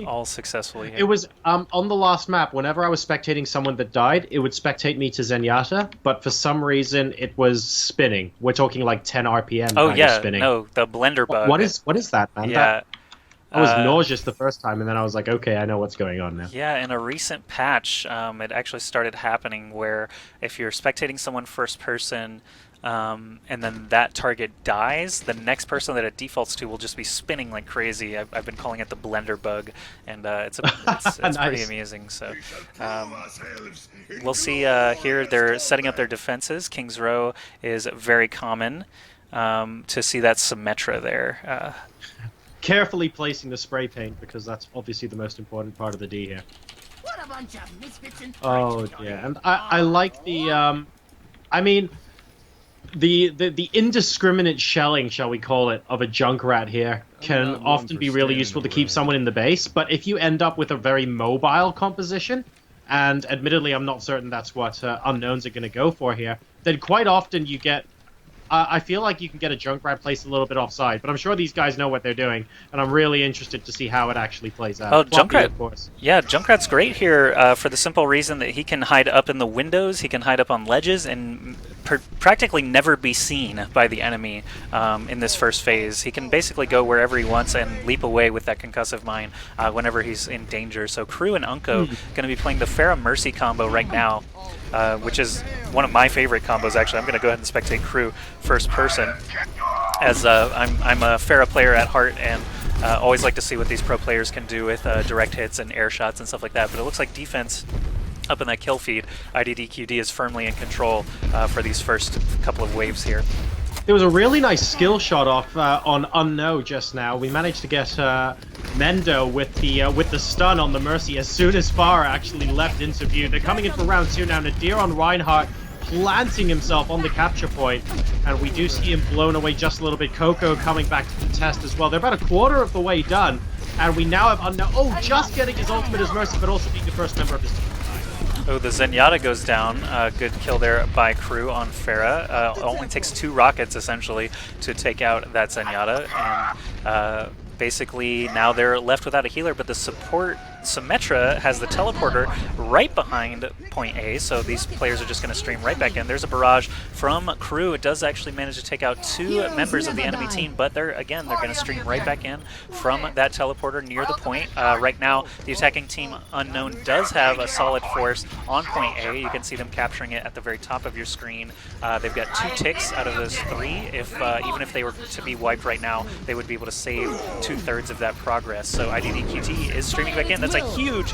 all successfully here. It was on the last map. Whenever I was spectating someone that died, it would spectate me to Zenyatta, but for some reason it was spinning. We're talking like 10 RPM. Oh kind of yeah, spinning. no, the blender bug. What is that, man? Yeah. I was nauseous the first time, and then I was like, okay, I know what's going on now. Yeah, in a recent patch, it actually started happening where if you're spectating someone first person, and then that target dies, the next person that it defaults to will just be spinning like crazy. I've been calling it the blender bug, and it's Nice. pretty amusing. So we'll see here. They're setting up their defenses. King's Row is very common to see that Symmetra there. Carefully placing the spray paint, because that's obviously the most important part of the D here. What a bunch of misfits and Oh yeah, and I like the I mean the indiscriminate shelling, shall we call it, of a Junkrat here can often be really useful to keep someone in the base, but if you end up with a very mobile composition, and admittedly I'm not certain that's what Unknowns are going to go for here, then quite often you get I feel like you can get a Junkrat placed a little bit offside, but I'm sure these guys know what they're doing, and I'm really interested to see how it actually plays out. Oh, Pluppie, Junkrat! Of course. Yeah, Junkrat's great here for the simple reason that he can hide up in the windows, he can hide up on ledges, and practically never be seen by the enemy in this first phase. He can basically go wherever he wants and leap away with that concussive mine whenever he's in danger. So Kryw and Unkoe going to be playing the Pharah Mercy combo right now, which is one of my favorite combos, actually. I'm going to go ahead and spectate Kryw first person, as I'm a Pharah player at heart, and always like to see what these pro players can do with direct hits and air shots and stuff like that. But it looks like defense up in that kill feed, IDDQD is firmly in control for these first couple of waves here. There was a really nice skill shot off on Unknown just now. We managed to get Mendo with the stun on the Mercy as soon as Farah actually left into view. They're coming in for round 2 now. Nadir on Reinhardt, planting himself on the capture point, and we do see him blown away just a little bit. Cocco coming back to contest as well. They're about a quarter of the way done, and we now have Unknown. Oh, just getting his ultimate as Mercy, but also being the first member of his team. Oh, the Zenyatta goes down. Good kill there by Kryw on Pharah. It only takes 2 rockets, essentially, to take out that Zenyatta. And basically, now they're left without a healer, but the support Symmetra has the teleporter right behind point A, so these players are just going to stream right back in. There's a barrage from Kryw. It does actually manage to take out 2 members of the enemy team, but they're going to stream right back in from that teleporter near the point. Right now, the attacking team Unknown does have a solid force on point A. You can see them capturing it at the very top of your screen. They've got 2 ticks out of those 3. Even if they were to be wiped right now, they would be able to save 2/3 of that progress. So IDDQD is streaming back in. That's a huge,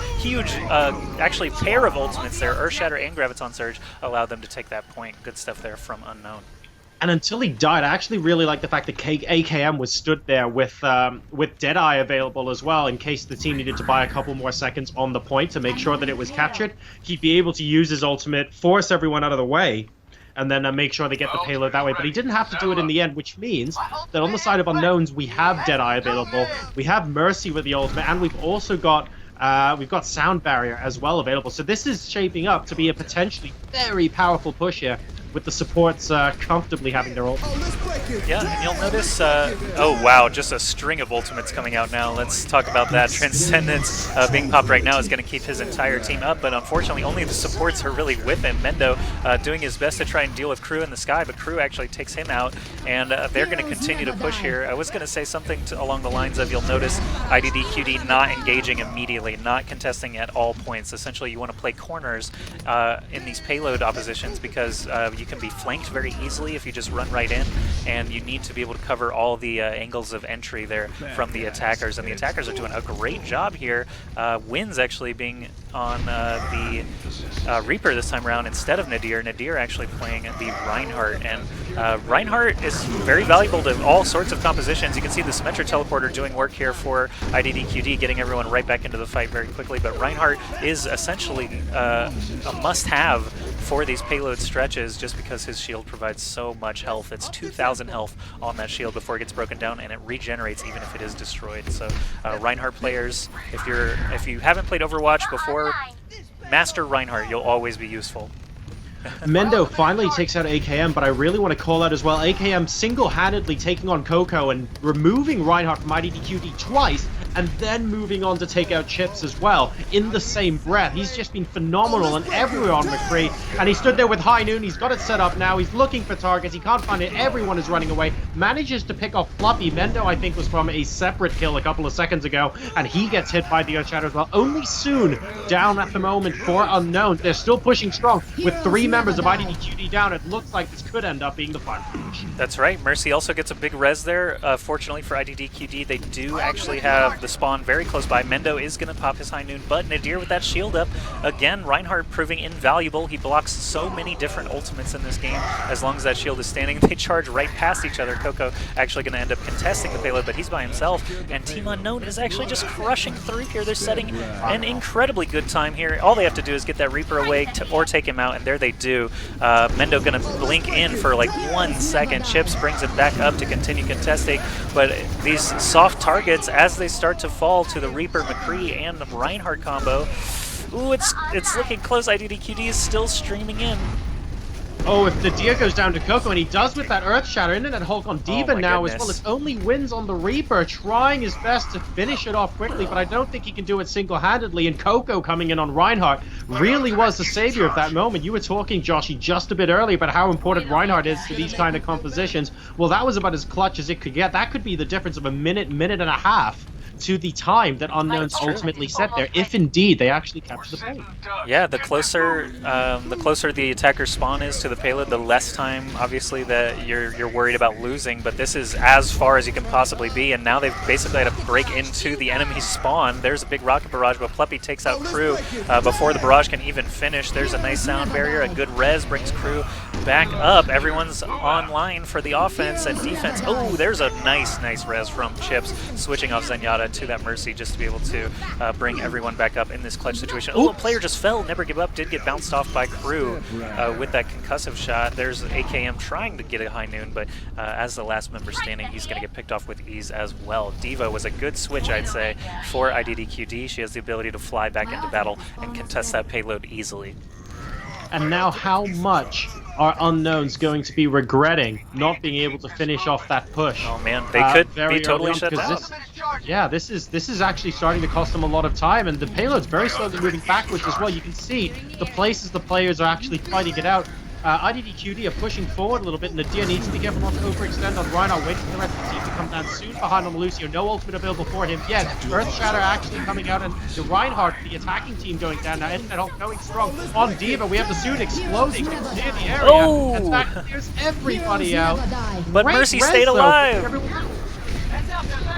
actually pair of ultimates there. Earthshatter and Graviton Surge allowed them to take that point. Good stuff there from Unknown. And until he died, I actually really like the fact that AKM was stood there with Deadeye available as well, in case the team needed to buy a couple more seconds on the point to make sure that it was captured. He'd be able to use his ultimate, force everyone out of the way, and then make sure they get the payload that way. But he didn't have to do it in the end, which means that on the side of Unknowns, we have Deadeye available, we have Mercy with the ultimate, and we've also got Sound Barrier as well available. So this is shaping up to be a potentially very powerful push here, with the supports comfortably having their ult. Yeah, and you'll notice, oh wow, just a string of ultimates coming out now. Let's talk about that. Transcendence being popped right now is going to keep his entire team up, but unfortunately only the supports are really with him. Mendo doing his best to try and deal with Kryw in the sky, but Kryw actually takes him out, and they're going to continue to push here. I was going to say something along the lines of, you'll notice IDDQD not engaging immediately, not contesting at all points. Essentially, you want to play corners in these payload oppositions, because you can be flanked very easily if you just run right in, and you need to be able to cover all the angles of entry there from the attackers, and the attackers are doing a great job here. Winz actually being on the Reaper this time around instead of Nadir. Nadir actually playing the Reinhardt, and Reinhardt is very valuable to all sorts of compositions. You can see the Symmetra teleporter doing work here for IDDQD, getting everyone right back into the fight very quickly, but Reinhardt is essentially a must-have for these payload stretches, just because his shield provides so much health. It's 2,000 health on that shield before it gets broken down, and it regenerates even if it is destroyed. So Reinhardt players, if you haven't played Overwatch before, master Reinhardt. You'll always be useful. Mendo finally takes out AKM, but I really want to call out as well, AKM single-handedly taking on Cocco and removing Reinhardt from IDDQD twice, and then moving on to take out Chips as well in the same breath. He's just been phenomenal and everywhere on McCree, and he stood there with High Noon. He's got it set up now. He's looking for targets. He can't find it. Everyone is running away. Manages to pick off Pluppie. Mendo, I think, was from a separate kill a couple of seconds ago, and he gets hit by the Earthshatter as well. Only Soon down at the moment for Unknown. They're still pushing strong with 3 members of IDDQD down. It looks like this could end up being the final finish. That's right. Mercy also gets a big res there. Fortunately for IDDQD, they do actually have the spawn very close by. Mendo is going to pop his High Noon, but Nadir with that shield up. Again, Reinhardt proving invaluable. He blocks so many different ultimates in this game. As long as that shield is standing, they charge right past each other. Cocco actually going to end up contesting the payload, but he's by himself. And Team Unknown is actually just crushing through here. They're setting an incredibly good time here. All they have to do is get that Reaper away or take him out, and there they do. Mendo going to blink in for like 1 second. Chips brings it back up to continue contesting, but these soft targets, as they start to fall to the Reaper, McCree, and the Reinhardt combo, ooh, it's looking close. IDDQD is still streaming in. Oh, if Nadir goes down to Cocco, and he does with that Earthshatter, InternetHulk on D.Va now as well. It's only Winz on the Reaper, trying his best to finish it off quickly, but I don't think he can do it single-handedly, and Cocco coming in on Reinhardt really was the savior of that moment. You were talking, Joshy, just a bit earlier about how important Reinhardt is to these kind of compositions. Well, that was about as clutch as it could get. That could be the difference of a minute and a half to the time that Unknowns ultimately set there, if indeed they actually capture the payload. Yeah, the closer the attacker's spawn is to the payload, the less time, obviously, that you're worried about losing. But this is as far as you can possibly be, and now they've basically had to break into the enemy spawn. There's a big rocket barrage, but Pluppie takes out Kryw before the barrage can even finish. There's a nice sound barrier, a good res brings Kryw back up. Everyone's online for the offense and defense. Oh, there's a nice res from Chips, switching off Zenyatta to that Mercy just to be able to bring everyone back up in this clutch situation. Oh, a player just fell. Nbrgivup did get bounced off by Kryw with that concussive shot. There's AKM trying to get a High Noon, but as the last member standing, he's going to get picked off with ease as well. D.Va was a good switch, I'd say, for IDDQD. She has the ability to fly back into battle and contest that payload easily. And now how much are Unknowns going to be regretting not being able to finish off that push? Oh man, they could be totally shut down. This is actually starting to cost them a lot of time, and the payload's very slowly moving backwards as well. You can see the places the players are actually fighting it out. IDDQD are pushing forward a little bit. Nadir needs to be careful not to overextend on Reinhardt, waiting for the rest of the team to come down soon behind on Lucio. No ultimate available for him yet. Earthshatter actually coming out, and the Reinhardt, the attacking team, going down now. InternetHulk going strong on D.Va. We have the Soon exploding near the area. Oh! And that clears everybody out. But Great Mercy res, stayed though. alive!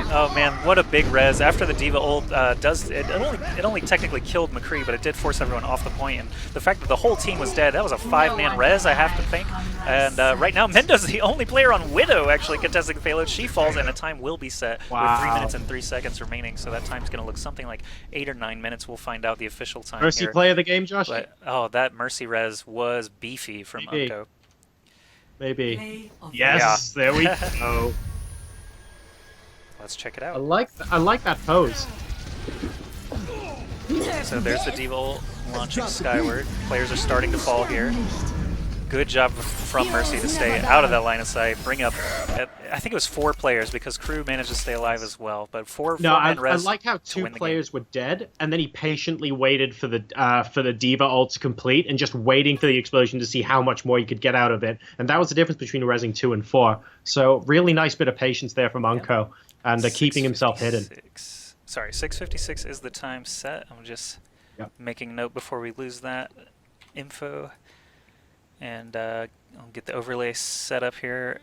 Oh man, what a big res. After the D.Va ult it only technically killed McCree, but it did force everyone off the point, and the fact that the whole team was dead, that was a 5-man res, I have to think. And right now, Mendo's the only player on Widow actually contesting the payload. She falls, and a time will be set with 3 minutes and 3 seconds remaining, so that time's going to look something like 8 or 9 minutes. We'll find out the official time Mercy here. play of the game, Josh? But, oh, that Mercy res was beefy from Unkoe. Maybe. Yes, there we go. Let's check it out. I like that pose. So there's the D.Va ult launching skyward. Players are starting to fall here. Good job from Mercy to stay out of that line of sight. Bring up, I think it was 4 players because Kryw managed to stay alive as well. But four man res. I like how 2 players were dead, and then he patiently waited for the D.Va ult to complete, and just waiting for the explosion to see how much more he could get out of it. And that was the difference between resing 2 and 4. So really nice bit of patience there from Unkoe. And keeping himself hidden. Sorry, 6:56 is the time set. I'm just making note before we lose that info. And I'll get the overlay set up here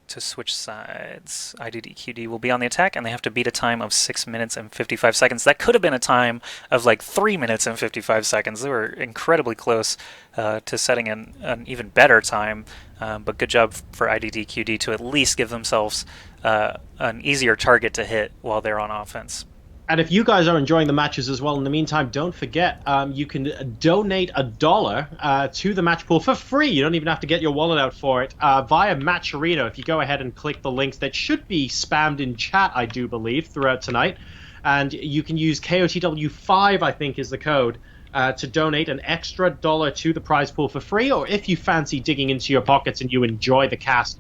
to switch sides. IDDQD will be on the attack, and they have to beat a time of 6 minutes and 55 seconds. That could have been a time of like 3 minutes and 55 seconds. They were incredibly close to setting an even better time. But good job for IDDQD to at least give themselves an easier target to hit while they're on offense. And if you guys are enjoying the matches as well, in the meantime, don't forget, you can donate $1 to the match pool for free. You don't even have to get your wallet out for it via Matcherino. If you go ahead and click the links that should be spammed in chat, I do believe, throughout tonight. And you can use KOTW5, I think is the code, to donate an extra $1 to the prize pool for free. Or if you fancy digging into your pockets and you enjoy the cast,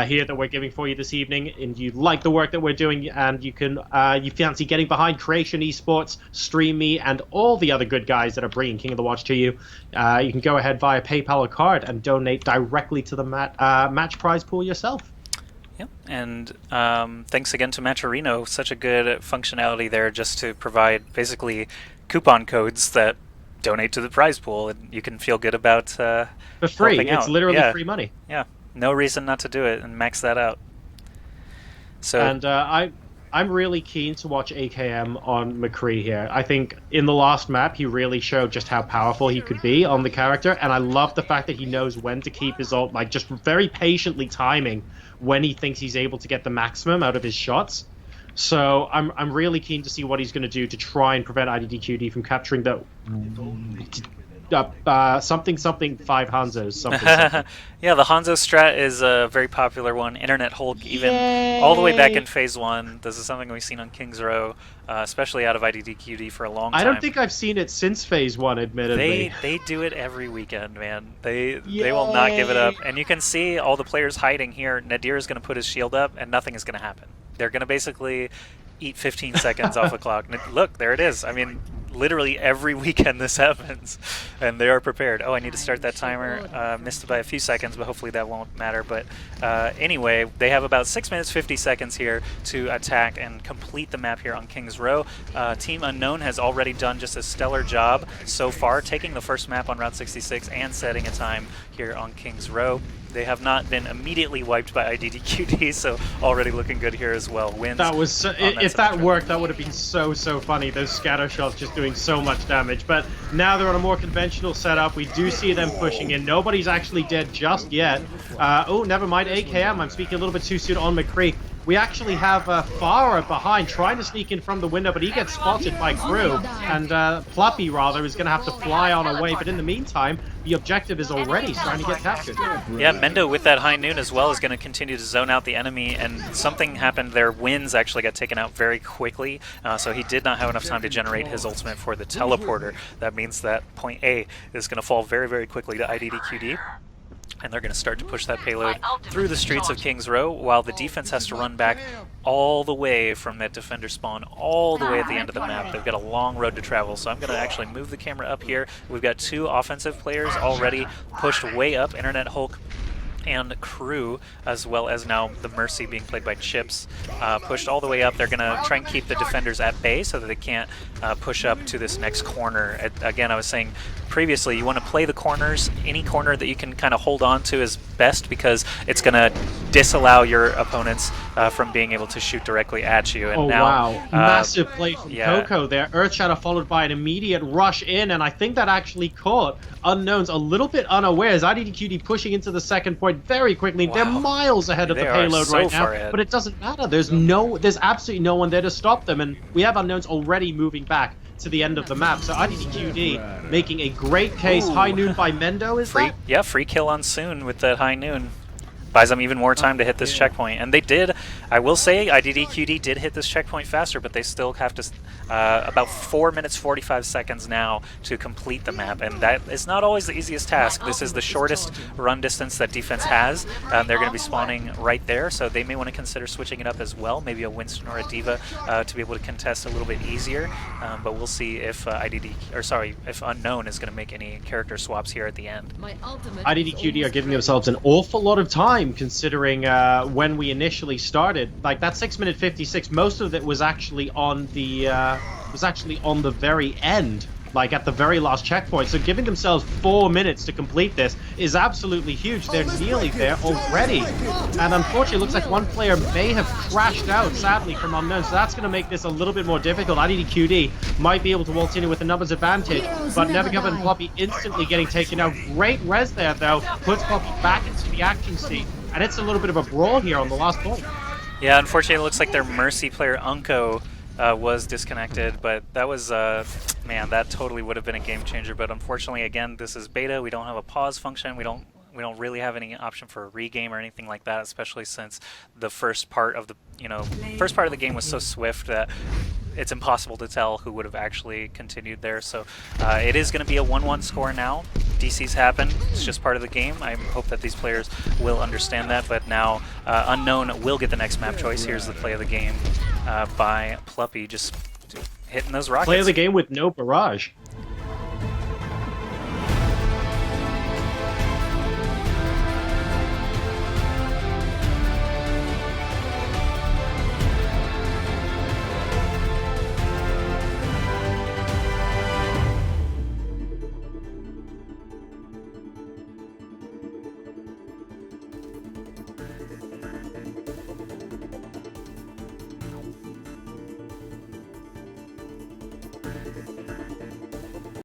here that we're giving for you this evening, and you like the work that we're doing, and you fancy getting behind Creation Esports, Stream Me, and all the other good guys that are bringing King of the Watch to you, you can go ahead via PayPal or card and donate directly to the match prize pool yourself. Yep, and thanks again to Matcherino. Such a good functionality there, just to provide basically coupon codes that donate to the prize pool, and you can feel good about for free. Helping It's out. literally free money. Yeah, no reason not to do it and max that out. So, and I'm really keen to watch AKM on McCree here. I think in the last map he really showed just how powerful he could be on the character, and I love the fact that he knows when to keep his ult, like just very patiently timing when he thinks he's able to get the maximum out of his shots. So I'm really keen to see what he's going to do to try and prevent IDDQD from capturing the something 5 Hanzos. Something. Yeah, the Hanzo strat is a very popular one. InternetHulk, even all the way back in Phase 1. This is something we've seen on King's Row, especially out of IDDQD for a long time. I don't think I've seen it since Phase 1, admittedly. They do it every weekend, man. They will not give it up. And you can see all the players hiding here. Nadir is going to put his shield up, and nothing is going to happen. They're going to basically eat 15 seconds off the clock. Look, there it is. I mean, literally every weekend this happens, and they are prepared. Oh, I need to start that timer. Missed it by a few seconds, but hopefully that won't matter. But anyway, they have about 6 minutes 50 seconds here to attack and complete the map here on King's Row. Team Unknown has already done just a stellar job so far, taking the first map on Route 66 and setting a time here on King's Row. They have not been immediately wiped by IDDQD, so already looking good here as well. Winz. That was so, if that worked, that would have been so funny. Those scatter shots just doing so much damage. But now they're on a more conventional setup. We do see them pushing in. Nobody's actually dead just yet. Oh, never mind. AKM. I'm speaking a little bit too soon on McCree. We actually have Farah behind, trying to sneak in from the window, but he gets spotted by Kryw, and Pluppie, rather, is going to have to fly on away. But in the meantime, the objective is already starting to get captured. Yeah, Mendo with that high noon as well is going to continue to zone out the enemy, and something happened there. Winz actually got taken out very quickly, so he did not have enough time to generate his ultimate for the teleporter. That means that point A is going to fall very quickly to IDDQD. And they're going to start to push that payload through the streets of King's Row, while the defense has to run back all the way from that defender spawn all the way at the end of the map. They've got a long road to travel, so I'm going to actually move the camera up here. We've got 2 offensive players already pushed way up, InternetHulk and Kryw, as well as now the Mercy being played by Chips, pushed all the way up. They're going to try and keep the defenders at bay so that they can't push up to this next corner. Again, I was saying previously, you want to play the corners. Any corner that you can kind of hold on to is best, because it's going to disallow your opponents from being able to shoot directly at you. And now, wow. Massive play from Cocco there. Earthshatter followed by an immediate rush in, and I think that actually caught Unknowns a little bit unawares. IDDQD pushing into the second point very quickly. Wow. They're miles ahead of the payload right now, but it doesn't matter. There's absolutely no one there to stop them, and we have Unknowns already moving back to the end of the map. So IDDQD making a great case. Ooh. High noon by Mendo, is that? Yeah, free kill on Soon with that high noon. Buys them even more time to hit this checkpoint. And they did, I will say, IDDQD did hit this checkpoint faster, but they still have to, about 4 minutes 45 seconds now to complete the map. And that is not always the easiest task. This is the shortest run distance that defense has. They're going to be spawning right there, so they may want to consider switching it up as well. Maybe a Winston or a Diva to be able to contest a little bit easier. But we'll see if if Unknown is going to make any character swaps here at the end. IDDQD are giving themselves an awful lot of time, considering when we initially started. Like that 6 minute 56, most of it was actually on the very end, like at the very last checkpoint. So giving themselves 4 minutes to complete this is absolutely huge. They're nearly there already, and unfortunately it looks like one player may have crashed out, sadly, from Unknown, so that's going to make this a little bit more difficult. IDDQD might be able to waltz in with a numbers advantage, but Nbrgivup and Pluppie instantly getting taken out. Great res there, though, puts Pluppie back into the action seat, and it's a little bit of a brawl here on the last point. Yeah, unfortunately it looks like their Mercy player Unkoe was disconnected, but that was, man, that totally would have been a game changer. But unfortunately, again, this is beta. We don't have a pause function. We don't we don't really have any option for a regame or anything like that, especially since the first part of the game was so swift that it's impossible to tell who would have actually continued there. So it is going to be a 1-1 score now. DCs happen. It's just part of the game. I hope that these players will understand that. But now Unknown will get the next map choice. Here's the play of the game by Pluppie, just hitting those rockets. Play of the game with no barrage.